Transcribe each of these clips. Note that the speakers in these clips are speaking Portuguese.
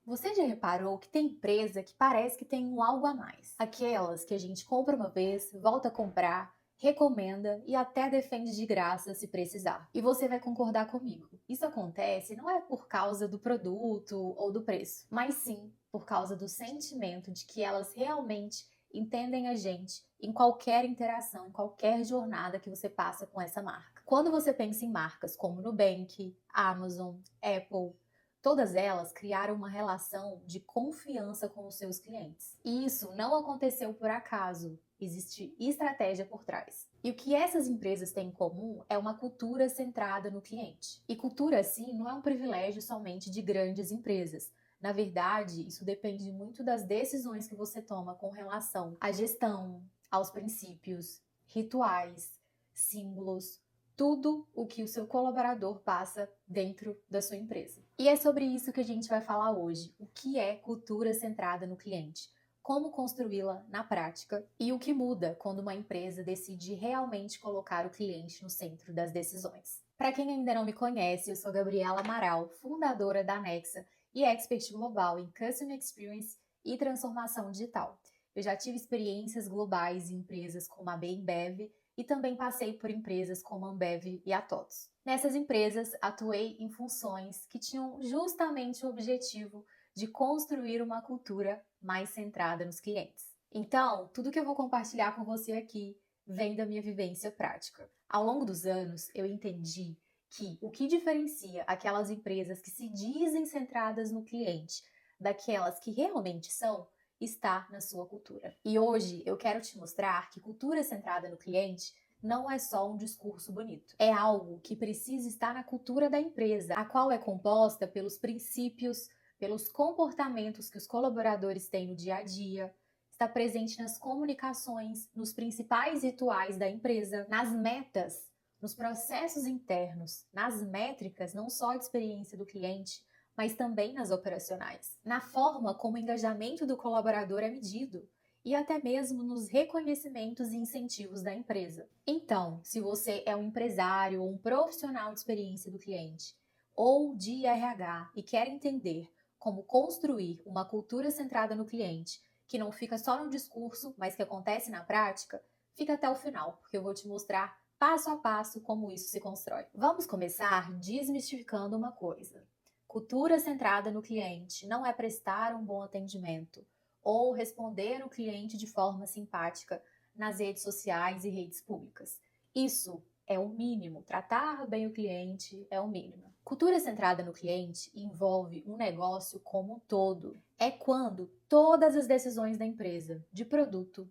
Você já reparou que tem empresa que parece que tem um algo a mais? Aquelas que a gente compra uma vez, volta a comprar, recomenda e até defende de graça se precisar. E você vai concordar comigo. Isso acontece não é por causa do produto ou do preço, mas sim por causa do sentimento de que elas realmente entendem a gente em qualquer interação, em qualquer jornada que você passa com essa marca. Quando você pensa em marcas como Nubank, Amazon, Apple, todas elas criaram uma relação de confiança com os seus clientes. E isso não aconteceu por acaso, existe estratégia por trás. E o que essas empresas têm em comum é uma cultura centrada no cliente. E cultura, assim, não é um privilégio somente de grandes empresas. Na verdade, isso depende muito das decisões que você toma com relação à gestão, aos princípios, rituais, símbolos, tudo o que o seu colaborador passa dentro da sua empresa. E é sobre isso que a gente vai falar hoje. O que é cultura centrada no cliente? Como construí-la na prática e o que muda quando uma empresa decide realmente colocar o cliente no centro das decisões. Para quem ainda não me conhece, eu sou Gabriela Amaral, fundadora da Nexa e expert global em Customer Experience e transformação digital. Eu já tive experiências globais em empresas como a Bembev e também passei por empresas como a Ambev e a TOTS. Nessas empresas, atuei em funções que tinham justamente o objetivo de construir uma cultura mais centrada nos clientes. Então, tudo que eu vou compartilhar com você aqui vem da minha vivência prática. Ao longo dos anos, eu entendi que o que diferencia aquelas empresas que se dizem centradas no cliente daquelas que realmente são está na sua cultura. E hoje eu quero te mostrar que cultura centrada no cliente não é só um discurso bonito. É algo que precisa estar na cultura da empresa, a qual é composta pelos princípios, pelos comportamentos que os colaboradores têm no dia a dia, está presente nas comunicações, nos principais rituais da empresa, nas metas, nos processos internos, nas métricas, não só de experiência do cliente, mas também nas operacionais, na forma como o engajamento do colaborador é medido e até mesmo nos reconhecimentos e incentivos da empresa. Então, se você é um empresário ou um profissional de experiência do cliente ou de RH e quer entender como construir uma cultura centrada no cliente, que não fica só no discurso, mas que acontece na prática, fica até o final, porque eu vou te mostrar passo a passo como isso se constrói. Vamos começar desmistificando uma coisa. Cultura centrada no cliente não é prestar um bom atendimento ou responder o cliente de forma simpática nas redes sociais e redes públicas. Isso é o mínimo. Tratar bem o cliente é o mínimo. Cultura centrada no cliente envolve um negócio como um todo. É quando todas as decisões da empresa, de produto,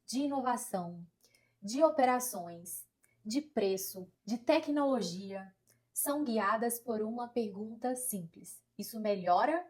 de inovação, de operações, de preço, de tecnologia, são guiadas por uma pergunta simples: isso melhora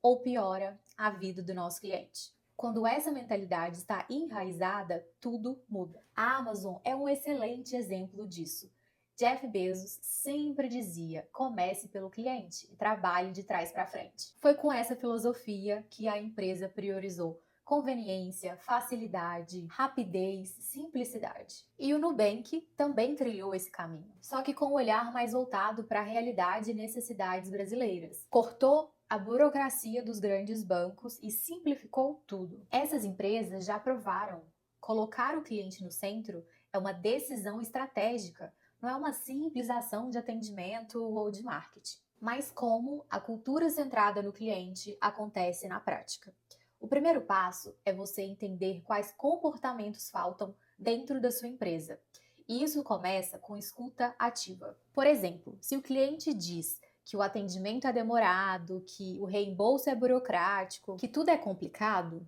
ou piora a vida do nosso cliente? Quando essa mentalidade está enraizada, tudo muda. A Amazon é um excelente exemplo disso. Jeff Bezos sempre dizia: comece pelo cliente e trabalhe de trás para frente. Foi com essa filosofia que a empresa priorizou conveniência, facilidade, rapidez, simplicidade. E o Nubank também trilhou esse caminho, só que com um olhar mais voltado para a realidade e necessidades brasileiras. Cortou a burocracia dos grandes bancos e simplificou tudo. Essas empresas já provaram. Colocar o cliente no centro é uma decisão estratégica, não é uma simples ação de atendimento ou de marketing. Mas como a cultura centrada no cliente acontece na prática? O primeiro passo é você entender quais comportamentos faltam dentro da sua empresa. E isso começa com escuta ativa. Por exemplo, se o cliente diz que o atendimento é demorado, que o reembolso é burocrático, que tudo é complicado,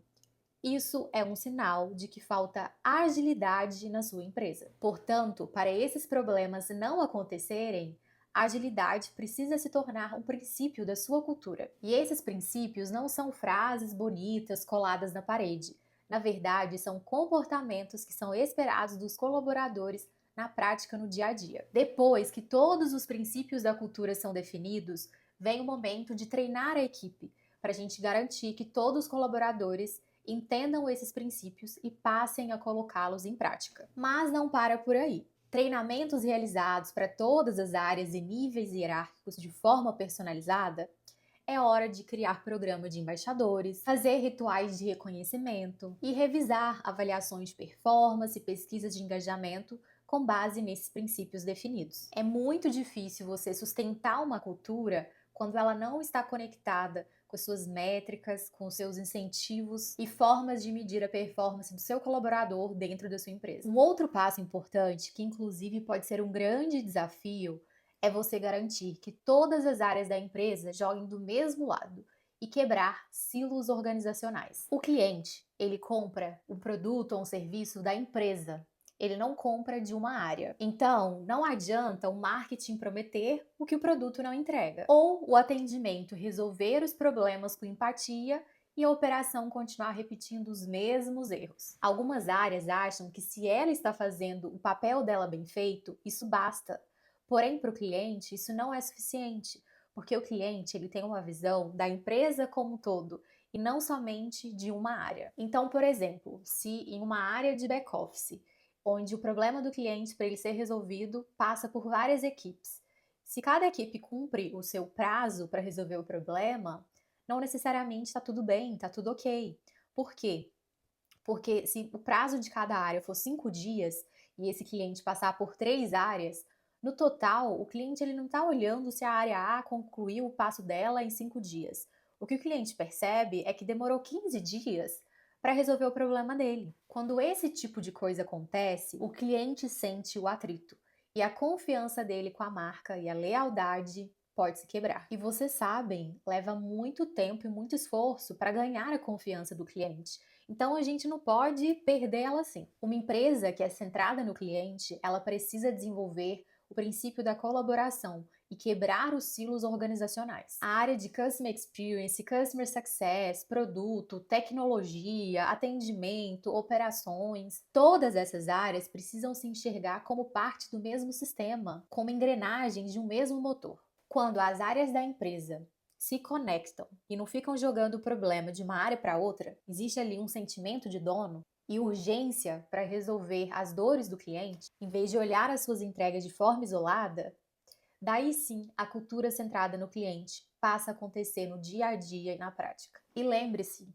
isso é um sinal de que falta agilidade na sua empresa. Portanto, para esses problemas não acontecerem, a agilidade precisa se tornar um princípio da sua cultura. E esses princípios não são frases bonitas coladas na parede. Na verdade, são comportamentos que são esperados dos colaboradores na prática no dia a dia. Depois que todos os princípios da cultura são definidos, vem o momento de treinar a equipe, para a gente garantir que todos os colaboradores entendam esses princípios e passem a colocá-los em prática. Mas não para por aí. Treinamentos realizados para todas as áreas e níveis hierárquicos de forma personalizada é hora de criar programa de embaixadores, fazer rituais de reconhecimento e revisar avaliações de performance e pesquisas de engajamento com base nesses princípios definidos. É muito difícil você sustentar uma cultura quando ela não está conectada com as suas métricas, com os seus incentivos e formas de medir a performance do seu colaborador dentro da sua empresa. Um outro passo importante, que inclusive pode ser um grande desafio, é você garantir que todas as áreas da empresa joguem do mesmo lado e quebrar silos organizacionais. O cliente, ele compra um produto ou um serviço da empresa. Ele não compra de uma área. Então, não adianta o marketing prometer o que o produto não entrega. Ou o atendimento resolver os problemas com empatia e a operação continuar repetindo os mesmos erros. Algumas áreas acham que se ela está fazendo o papel dela bem feito, isso basta. Porém, para o cliente, isso não é suficiente, porque o cliente ele tem uma visão da empresa como um todo e não somente de uma área. Então, por exemplo, se em uma área de back-office, onde o problema do cliente para ele ser resolvido passa por várias equipes. Se cada equipe cumpre o seu prazo para resolver o problema, não necessariamente está tudo bem, está tudo ok. Por quê? Porque se o prazo de cada área for 5 dias e esse cliente passar por 3 áreas, no total, o cliente ele não está olhando se a área A concluiu o passo dela em 5 dias. O que o cliente percebe é que demorou 15 dias para resolver o problema dele. Quando esse tipo de coisa acontece, o cliente sente o atrito e a confiança dele com a marca e a lealdade pode se quebrar. E vocês sabem, leva muito tempo e muito esforço para ganhar a confiança do cliente. Então a gente não pode perder ela assim. Uma empresa que é centrada no cliente, ela precisa desenvolver o princípio da colaboração e quebrar os silos organizacionais. A área de Customer Experience, Customer Success, produto, tecnologia, atendimento, operações, todas essas áreas precisam se enxergar como parte do mesmo sistema, como engrenagens de um mesmo motor. Quando as áreas da empresa se conectam e não ficam jogando o problema de uma área para outra, existe ali um sentimento de dono e urgência para resolver as dores do cliente, em vez de olhar as suas entregas de forma isolada, daí sim a cultura centrada no cliente passa a acontecer no dia a dia e na prática. E lembre-se,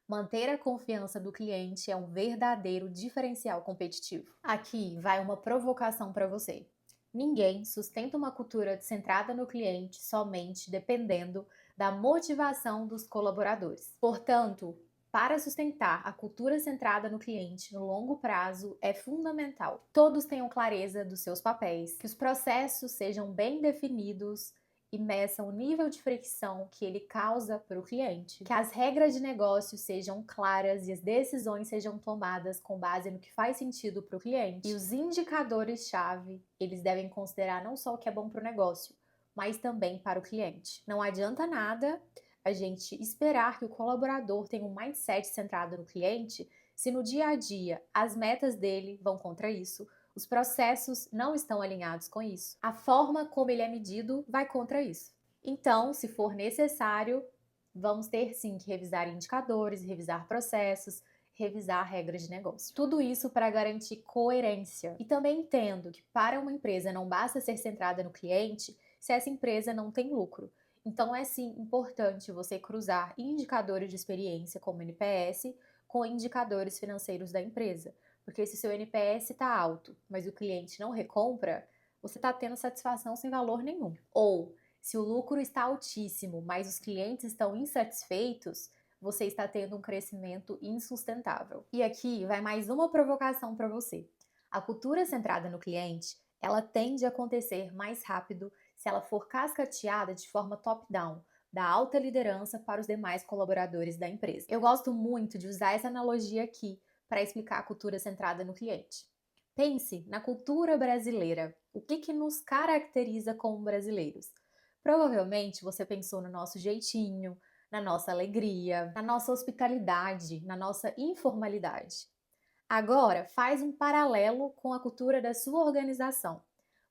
manter a confiança do cliente é um verdadeiro diferencial competitivo. Aqui vai uma provocação para você. Ninguém sustenta uma cultura centrada no cliente somente dependendo da motivação dos colaboradores. Portanto, para sustentar a cultura centrada no cliente no longo prazo é fundamental. Todos tenham clareza dos seus papéis, que os processos sejam bem definidos e meçam o nível de fricção que ele causa para o cliente, que as regras de negócio sejam claras e as decisões sejam tomadas com base no que faz sentido para o cliente. E os indicadores-chave, eles devem considerar não só o que é bom para o negócio, mas também para o cliente. Não adianta nada a gente esperar que o colaborador tenha um mindset centrado no cliente se no dia a dia as metas dele vão contra isso, os processos não estão alinhados com isso, a forma como ele é medido vai contra isso. Então, se for necessário, vamos ter sim que revisar indicadores, revisar processos, revisar regras de negócio. Tudo isso para garantir coerência. E também entendo que para uma empresa não basta ser centrada no cliente se essa empresa não tem lucro. Então é sim importante você cruzar indicadores de experiência como NPS com indicadores financeiros da empresa. Porque se seu NPS está alto, mas o cliente não recompra, você está tendo satisfação sem valor nenhum. Ou, se o lucro está altíssimo, mas os clientes estão insatisfeitos, você está tendo um crescimento insustentável. E aqui vai mais uma provocação para você. A cultura centrada no cliente, ela tende a acontecer mais rápido se ela for cascateada de forma top-down, da alta liderança para os demais colaboradores da empresa. Eu gosto muito de usar essa analogia aqui para explicar a cultura centrada no cliente. Pense na cultura brasileira. O que nos caracteriza como brasileiros? Provavelmente você pensou no nosso jeitinho, na nossa alegria, na nossa hospitalidade, na nossa informalidade. Agora, faz um paralelo com a cultura da sua organização.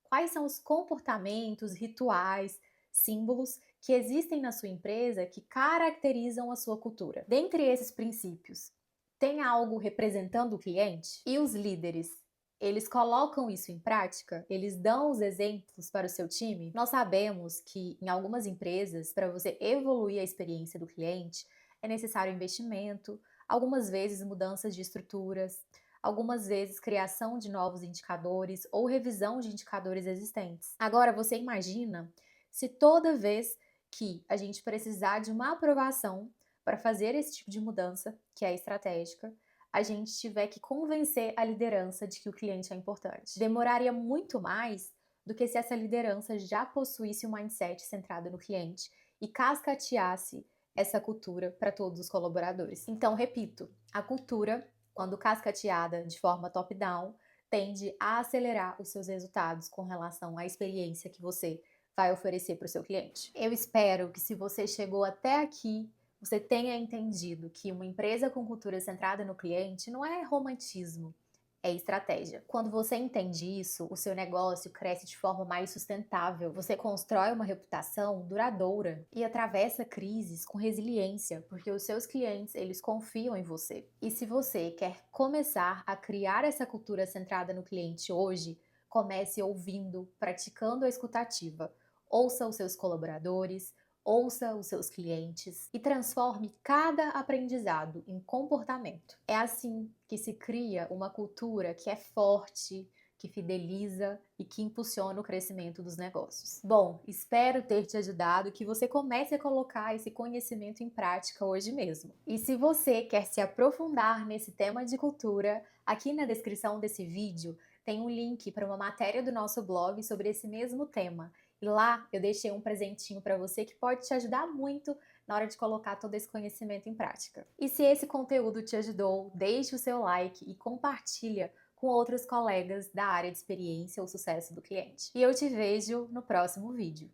Quais são os comportamentos, rituais, símbolos que existem na sua empresa que caracterizam a sua cultura? Dentre esses princípios, tem algo representando o cliente? E os líderes? Eles colocam isso em prática? Eles dão os exemplos para o seu time? Nós sabemos que em algumas empresas, para você evoluir a experiência do cliente, é necessário investimento, algumas vezes mudanças de estruturas, algumas vezes criação de novos indicadores ou revisão de indicadores existentes. Agora, você imagina se toda vez que a gente precisar de uma aprovação para fazer esse tipo de mudança, que é estratégica, a gente tiver que convencer a liderança de que o cliente é importante. Demoraria muito mais do que se essa liderança já possuísse um mindset centrado no cliente e cascateasse essa cultura para todos os colaboradores. Então, repito, a cultura, quando cascateada de forma top-down, tende a acelerar os seus resultados com relação à experiência que você vai oferecer para o seu cliente. Eu espero que, se você chegou até aqui, você tenha entendido que uma empresa com cultura centrada no cliente não é romantismo, é estratégia. Quando você entende isso, o seu negócio cresce de forma mais sustentável, você constrói uma reputação duradoura e atravessa crises com resiliência, porque os seus clientes, eles confiam em você. E se você quer começar a criar essa cultura centrada no cliente hoje, comece ouvindo, praticando a escutativa. Ouça os seus colaboradores, ouça os seus clientes e transforme cada aprendizado em comportamento. É assim que se cria uma cultura que é forte, que fideliza e que impulsiona o crescimento dos negócios. Bom, espero ter te ajudado, que você comece a colocar esse conhecimento em prática hoje mesmo. E se você quer se aprofundar nesse tema de cultura, aqui na descrição desse vídeo tem um link para uma matéria do nosso blog sobre esse mesmo tema. E lá eu deixei um presentinho para você que pode te ajudar muito na hora de colocar todo esse conhecimento em prática. E se esse conteúdo te ajudou, deixe o seu like e compartilha com outros colegas da área de experiência ou sucesso do cliente. E eu te vejo no próximo vídeo.